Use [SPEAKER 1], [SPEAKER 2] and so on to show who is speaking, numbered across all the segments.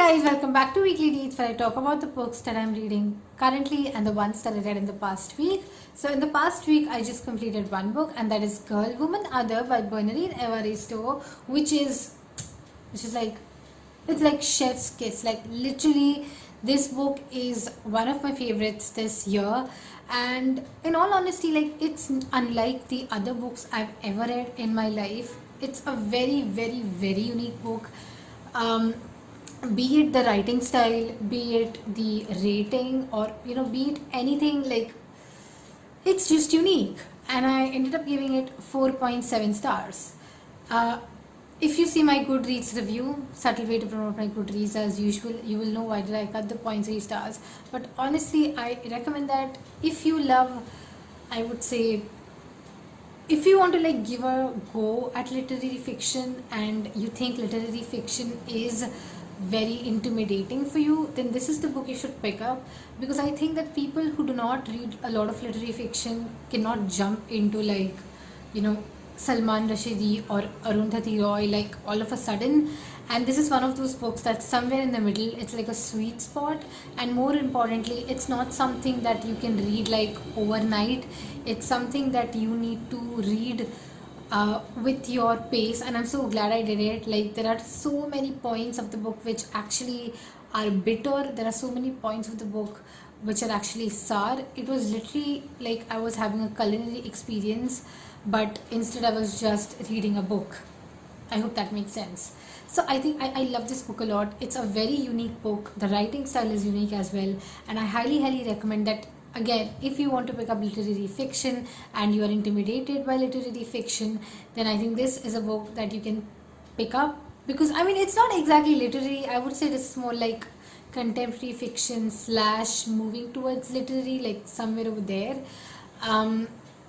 [SPEAKER 1] guys, welcome back to Weekly Reads, where I talk about the books that I'm reading currently and the ones that I read in the past week. So in the past week, I just completed one book, and that is Girl, Woman, Other by Bernardine Evaristo, which is like, it's like chef's kiss. Like literally, this book is one of my favorites this year. And in all honesty, like it's unlike the other books I've ever read in my life. It's a very, very, very unique book. Be it the writing style, be it the rating, or be it anything, like it's just unique. And I ended up giving it 4.7 stars. If you see my Goodreads review, subtle way to promote my Goodreads as usual, you will know why did I cut the 0.3 stars. But honestly, I recommend that if you love, I would say, if you want to like give a go at literary fiction and you think literary fiction is very intimidating for you, then this is the book you should pick up, because I think that people who do not read a lot of literary fiction cannot jump into like Salman Rushdie or Arundhati Roy like all of a sudden. And this is one of those books that's somewhere in the middle. It's like a sweet spot, and more importantly, it's not something that you can read like overnight. It's something that you need to read with your pace, and I'm so glad I did it. Like there are so many points of the book which actually are bitter. There are so many points of the book which are actually sour. It was literally like I was having a culinary experience, but instead I was just reading a book. I hope that makes sense. So I think I love this book a lot. It's a very unique book. The writing style is unique as well, and I highly recommend that. Again, if you want to pick up literary fiction and you are intimidated by literary fiction, then I think this is a book that you can pick up, because I mean it's not exactly literary. I would say this is more like contemporary fiction / moving towards literary, like somewhere over there.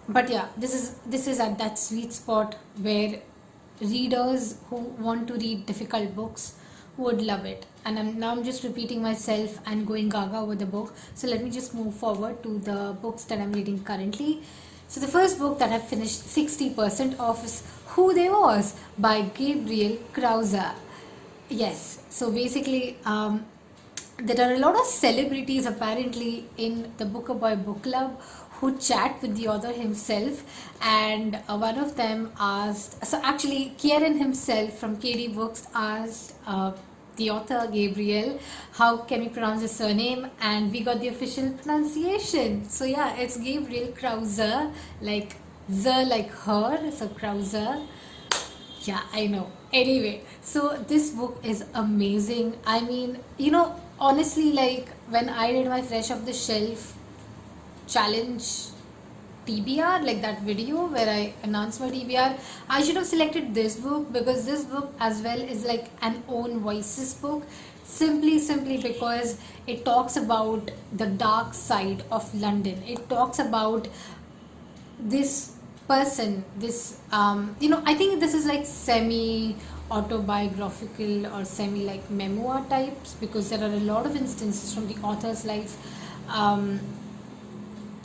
[SPEAKER 1] But yeah, this is at that sweet spot where readers who want to read difficult books would love it. And I'm just repeating myself and going gaga over the book. So let me just move forward to the books that I'm reading currently. So the first book that I've finished 60% of is Who They Was by Gabriel Krause. Yes, so basically there are a lot of celebrities apparently in the Booker Boy book club who chat with the author himself, and one of them asked, so actually Kieran himself from KD Books asked the author Gabriel, how can we pronounce his surname, and we got the official pronunciation. So yeah, it's Gabriel Krause, like the like her, so Krause. Yeah, I know. Anyway, so this book is amazing. I mean, honestly, like when I did my fresh off the shelf challenge TBR, like that video where I announced my TBR, I should have selected this book, because this book as well is like an own voices book, simply because it talks about the dark side of London. It talks about this person, this I think this is like semi autobiographical or semi like memoir types, because there are a lot of instances from the author's life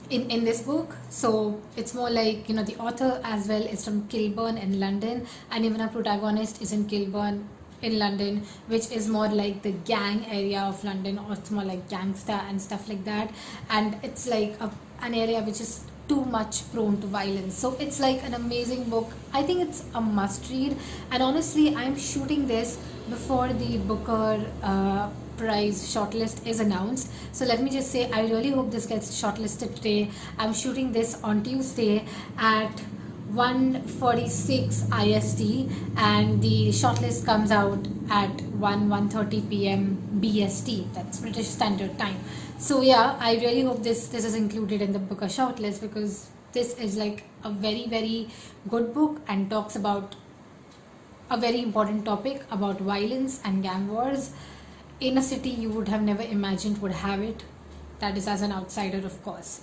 [SPEAKER 1] in this book. So it's more like the author as well is from Kilburn in London, and even our protagonist is in Kilburn in London, which is more like the gang area of London, or it's more like gangster and stuff like that. And it's like an area which is too much prone to violence. So it's like an amazing book. I think it's a must read, and honestly I'm shooting this before the Booker Prize shortlist is announced. So let me just say, I really hope this gets shortlisted today. I'm shooting this on Tuesday at 1:46 IST, and the shortlist comes out at 1:30 PM BST. That's British Standard Time. So yeah, I really hope this is included in the Booker shortlist, because this is like a very good book and talks about a very important topic about violence and gang wars in a city you would have never imagined would have it. That is as an outsider, of course.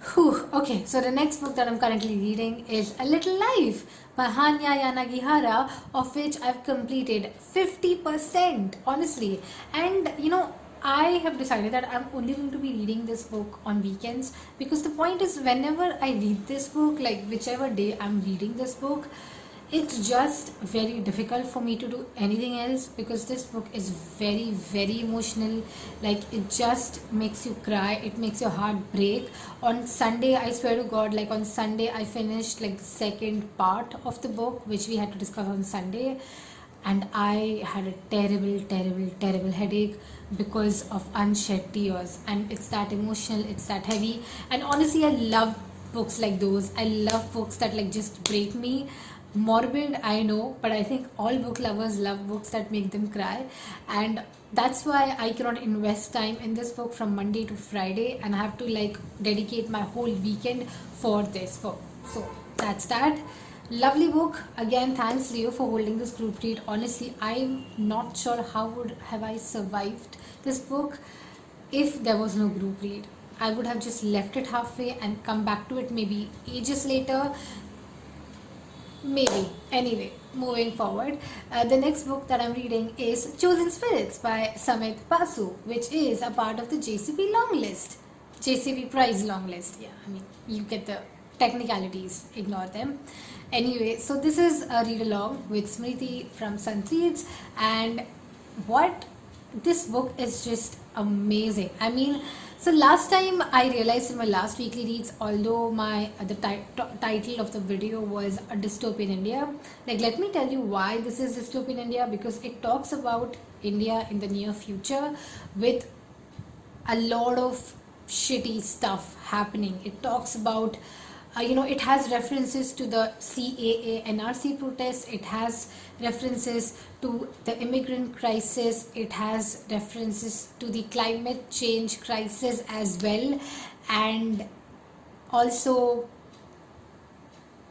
[SPEAKER 1] Whew. Okay, so the next book that I'm currently reading is A Little Life by Hanya Yanagihara, of which I've completed 50%, honestly. And I have decided that I'm only going to be reading this book on weekends, because the point is, whenever I read this book, like whichever day I'm reading this book, it's just very difficult for me to do anything else because this book is very, very emotional. Like, it just makes you cry, it makes your heart break. On Sunday, I swear to God, like on Sunday I finished like the second part of the book, which we had to discuss on Sunday, and I had a terrible, terrible, terrible headache because of unshed tears. And it's that emotional, it's that heavy. And honestly, I love books like those. I love books that like just break me. Morbid, I know, but I think all book lovers love books that make them cry. And that's why I cannot invest time in this book from Monday to Friday, and I have to like dedicate my whole weekend for this book. So that's that. Lovely book. Again, thanks Leo for holding this group read. Honestly, I'm not sure how would have I survived this book if there was no group read. I would have just left it halfway and come back to it maybe ages later. Maybe. Anyway, moving forward, the next book that I'm reading is Chosen Spirits by Samit Basu, which is a part of the JCP long list. JCP prize long list. Yeah, I mean, you get the technicalities, ignore them. Anyway, so this is a read along with Smriti from Sant Reads, and what this book is just amazing. I mean, so last time I realized in my last weekly reads, although my the title of the video was a dystopian India, like let me tell you why this is dystopian India, because it talks about India in the near future with a lot of shitty stuff happening. It talks about it has references to the CAA NRC protests, it has references to the immigrant crisis, it has references to the climate change crisis as well, and also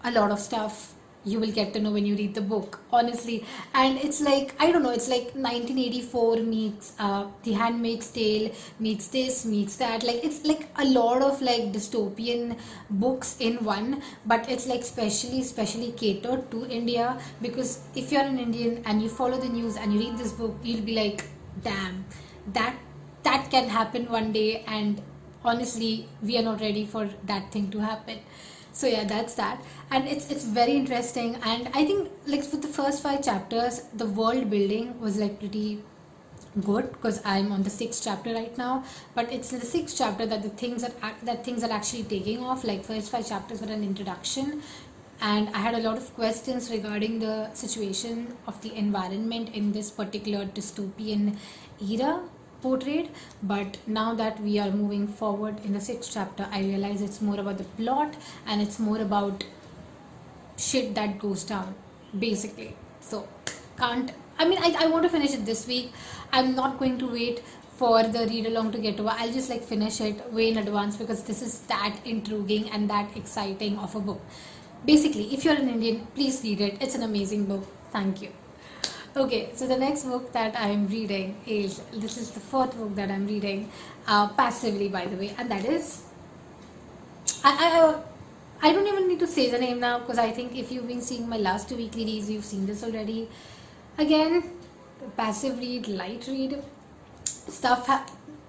[SPEAKER 1] a lot of stuff you will get to know when you read the book, honestly. And it's like, I don't know, it's like 1984 meets The Handmaid's Tale meets this meets that. Like, it's like a lot of like dystopian books in one, but it's like specially catered to India, because if you're an Indian and you follow the news and you read this book, you'll be like, damn, that can happen one day, and honestly we are not ready for that thing to happen. So yeah, that's that. And it's very interesting, and I think like for the first 5 chapters the world building was like pretty good, because I'm on the 6th chapter right now, but it's in the 6th chapter that the things are actually taking off. Like first 5 chapters were an introduction, and I had a lot of questions regarding the situation of the environment in this particular dystopian era portrayed. But now that we are moving forward in the 6th chapter, I realize it's more about the plot, and it's more about shit that goes down basically. So I want to finish it this week. I'm not going to wait for the read along to get over. I'll just like finish it way in advance, because this is that intriguing and that exciting of a book. Basically, if you're an Indian, please read it. It's an amazing book. Thank you. Okay, so the next book that I'm reading this is the 4th book that I'm reading passively, by the way, and that is, I don't even need to say the name now, because I think if you've been seeing my last 2 weekly reads, you've seen this already. Again, passive read, light read,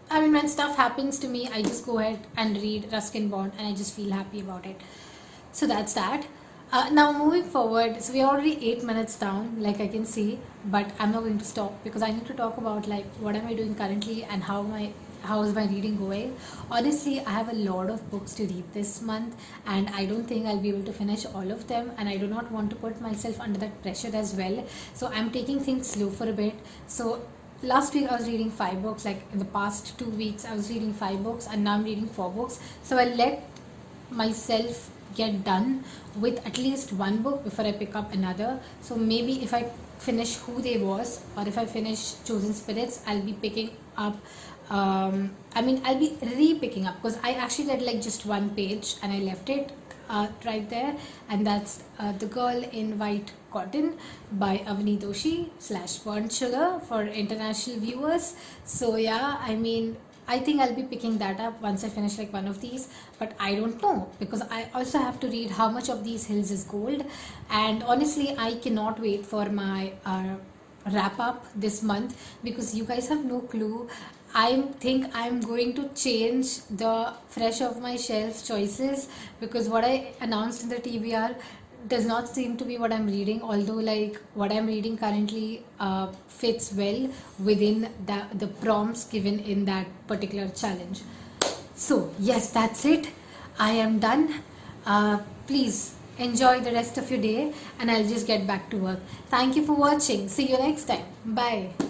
[SPEAKER 1] when stuff happens to me, I just go ahead and read Ruskin Bond, and I just feel happy about it. So that's that. Now moving forward, so we're already 8 minutes down, like I can see, but I'm not going to stop, because I need to talk about like what am I doing currently and how is my reading going. Honestly, I have a lot of books to read this month, and I don't think I'll be able to finish all of them, and I do not want to put myself under that pressure as well. So I'm taking things slow for a bit. So last week I was reading 5 books, like in the past 2 weeks I was reading 5 books, and now I'm reading 4 books. So I let myself get done with at least one book before I pick up another. So maybe if I finish Who They Was, or if I finish Chosen Spirits, I'll be picking up I'll be re-picking up, because I actually read like just 1 page and I left it right there, and that's The Girl in White Cotton by Avani Doshi / Burnt Sugar for international viewers. So yeah, I think I'll be picking that up once I finish like one of these, but I don't know, because I also have to read How Much of These Hills is Gold, and honestly I cannot wait for my wrap up this month, because you guys have no clue. I think I'm going to change the fresh off my shelves choices, because what I announced in the TBR does not seem to be what I'm reading, although like what I'm reading currently fits well within the prompts given in that particular challenge. So yes, that's it. I am done. Please enjoy the rest of your day, and I'll just get back to work. Thank you for watching. See you next time. Bye.